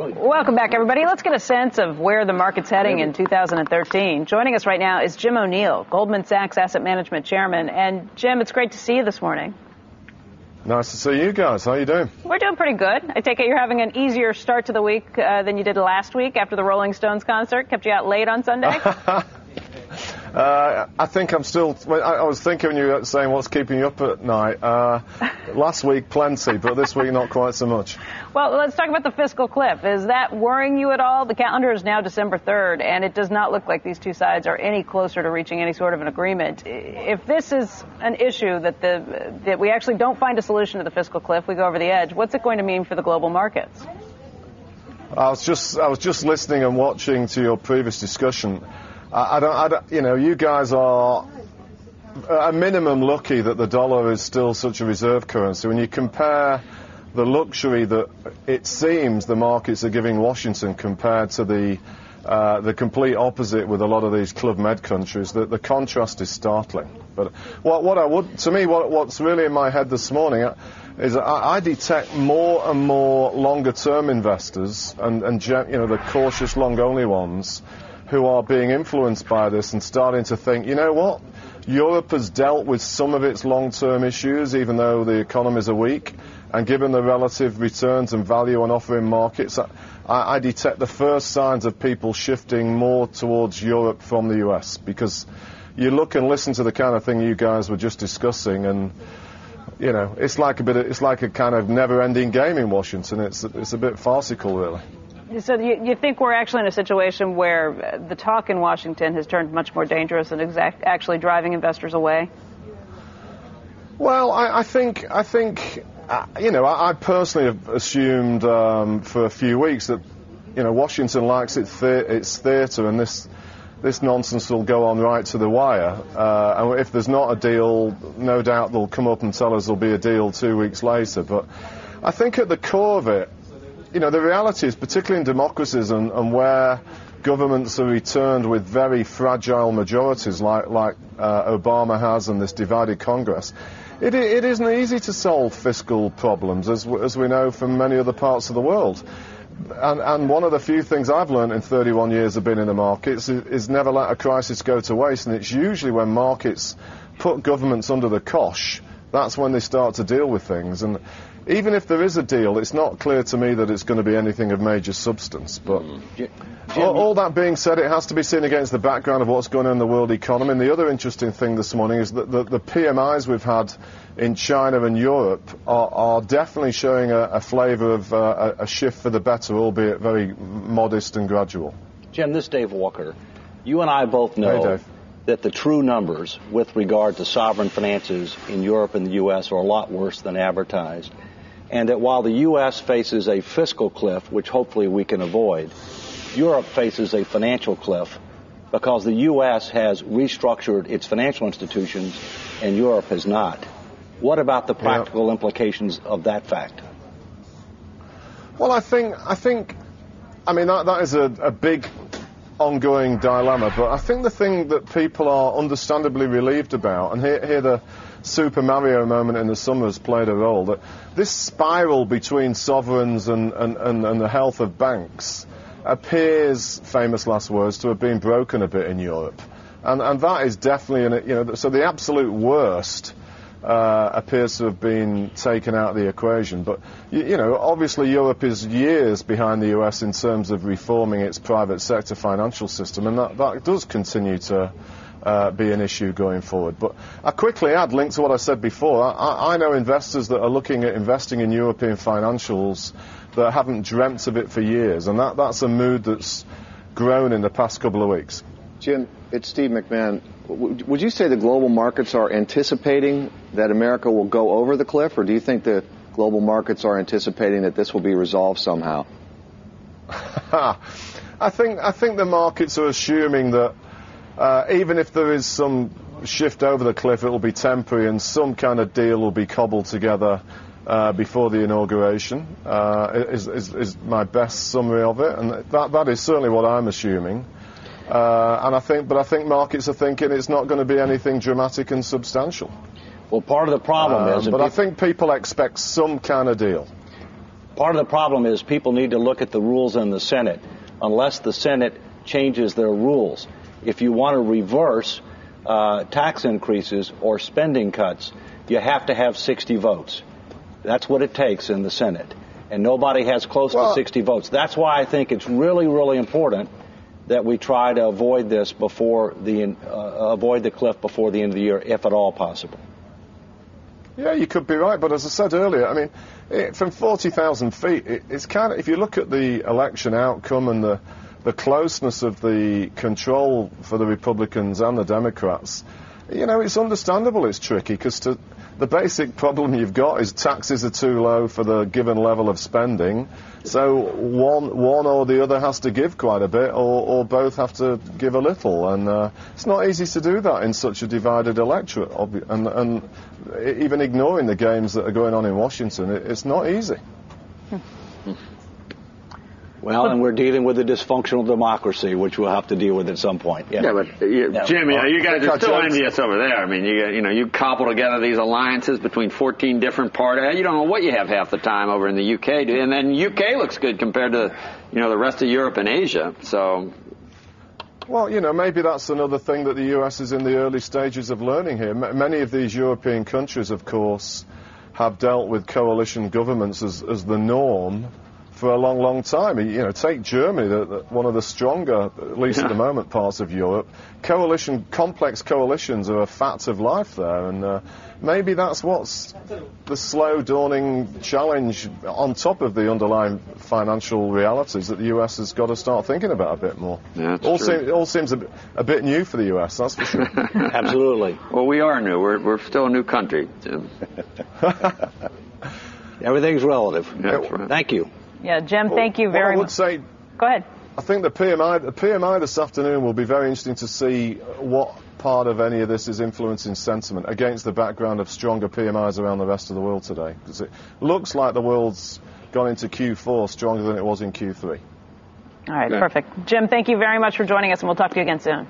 Welcome back, everybody. Let's get a sense of where the market's heading in 2013. Joining us right now is Jim O'Neill, Goldman Sachs Asset Management Chairman. And Jim, it's great to see you this morning. Nice to see you guys. How are you doing? We're doing pretty good. I take it you're having an easier start to the week than you did last week after the Rolling Stones concert. Kept you out late on Sunday? I think I'm still. I was thinking when you were saying what's keeping you up at night. Last week, plenty, but this week, not quite so much. Well, let's talk about the fiscal cliff. Is that worrying you at all? The calendar is now December 3rd, and it does not look like these two sides are any closer to reaching any sort of an agreement. If this is an issue that we actually don't find a solution to the fiscal cliff, we go over the edge, what's it going to mean for the global markets? I was just listening and watching to your previous discussion. I don't, you guys are at a minimum lucky that the dollar is still such a reserve currency. When you compare the luxury that it seems the markets are giving Washington compared to the complete opposite with a lot of these Club Med countries, the contrast is startling. But what's really in my head this morning is I detect more and more longer-term investors and the cautious long-only ones who are being influenced by this and starting to think, you know what, Europe has dealt with some of its long-term issues, even though the economies are weak, and given the relative returns and value on offer in markets, I detect the first signs of people shifting more towards Europe from the US, because you look and listen to the kind of thing you guys were just discussing, and it's like a kind of never-ending game in Washington. It's a bit farcical, really. So you think we're actually in a situation where the talk in Washington has turned much more dangerous and actually driving investors away? Well, I think I personally have assumed for a few weeks that Washington likes its theatre, and this nonsense will go on right to the wire. And if there's not a deal, no doubt they'll come up and tell us there'll be a deal 2 weeks later. But I think at the core of it, the reality is, particularly in democracies and where governments are returned with very fragile majorities like Obama has in this divided Congress, it isn't easy to solve fiscal problems, as we know from many other parts of the world. And one of the few things I've learned in 31 years of being in the markets is never let a crisis go to waste, and it's usually when markets put governments under the cosh, that's when they start to deal with things. And even if there is a deal, it's not clear to me that it's going to be anything of major substance. But all that being said, it has to be seen against the background of what's going on in the world economy. And the other interesting thing this morning is that the PMIs we've had in China and Europe are definitely showing a flavour of a shift for the better, albeit very modest and gradual. Jim, this is Dave Walker. You and I both know that the true numbers with regard to sovereign finances in Europe and the U.S. are a lot worse than advertised. And that while the U.S. faces a fiscal cliff, which hopefully we can avoid, Europe faces a financial cliff because the U.S. has restructured its financial institutions and Europe has not. What about the practical implications of that fact? Well, I think that is a big ongoing dilemma, but I think the thing that people are understandably relieved about, and here the Super Mario moment in the summer has played a role, that this spiral between sovereigns and the health of banks appears, famous last words, to have been broken a bit in Europe. And that is definitely, so the absolute worst appears to have been taken out of the equation. But, obviously Europe is years behind the US in terms of reforming its private sector financial system, and that does continue to be an issue going forward. But I quickly add, linked to what I said before, I know investors that are looking at investing in European financials that haven't dreamt of it for years, and that's a mood that's grown in the past couple of weeks. Jim, it's Steve McMahon. Would you say the global markets are anticipating that America will go over the cliff, or do you think the global markets are anticipating that this will be resolved somehow? I think the markets are assuming that even if there is some shift over the cliff, it will be temporary and some kind of deal will be cobbled together before the inauguration, is my best summary of it, and that is certainly what I'm assuming. And I think markets are thinking it's not going to be anything dramatic and substantial. Well, part of the problem is, but I think people expect some kind of deal. Part of the problem is people need to look at the rules in the Senate. Unless the Senate changes their rules, if you want to reverse tax increases or spending cuts, you have to have 60 votes. That's what it takes in the Senate. And nobody has close to 60 votes. That's why I think it's really, really important that we try to avoid this avoid the cliff before the end of the year, if at all possible. Yeah, you could be right, but as I said earlier, I mean, from 40,000 feet, it's kind of, if you look at the election outcome and the closeness of the control for the Republicans and the Democrats, you know, it's understandable it's tricky, because the basic problem you've got is taxes are too low for the given level of spending, so one or the other has to give quite a bit, or both have to give a little, and it's not easy to do that in such a divided electorate, and even ignoring the games that are going on in Washington, it's not easy. Well, and we're dealing with a dysfunctional democracy, which we'll have to deal with at some point. Yeah, but Jim, you guys are still envious over there. I mean, you cobble together these alliances between 14 different parties. You don't know what you have half the time over in the UK, and then UK looks good compared to the rest of Europe and Asia. So, well, maybe that's another thing that the US is in the early stages of learning here. Many of these European countries, of course, have dealt with coalition governments as the norm for a long, long time. Take Germany, one of the stronger, at least at the moment, parts of Europe. Complex coalitions are a fact of life there, and maybe that's what's the slow dawning challenge on top of the underlying financial realities that the US has got to start thinking about a bit more. Yeah, it all seems a bit new for the US, that's for sure. Absolutely. Well, we are new. We're still a new country, Jim. Everything's relative. Yeah, that's right. Thank you. Yeah, Jim, thank you very much. I would say, go ahead. I think the PMI this afternoon will be very interesting to see what part of any of this is influencing sentiment against the background of stronger PMIs around the rest of the world today. Because it looks like the world's gone into Q4 stronger than it was in Q3. All right, perfect. Jim, thank you very much for joining us, and we'll talk to you again soon.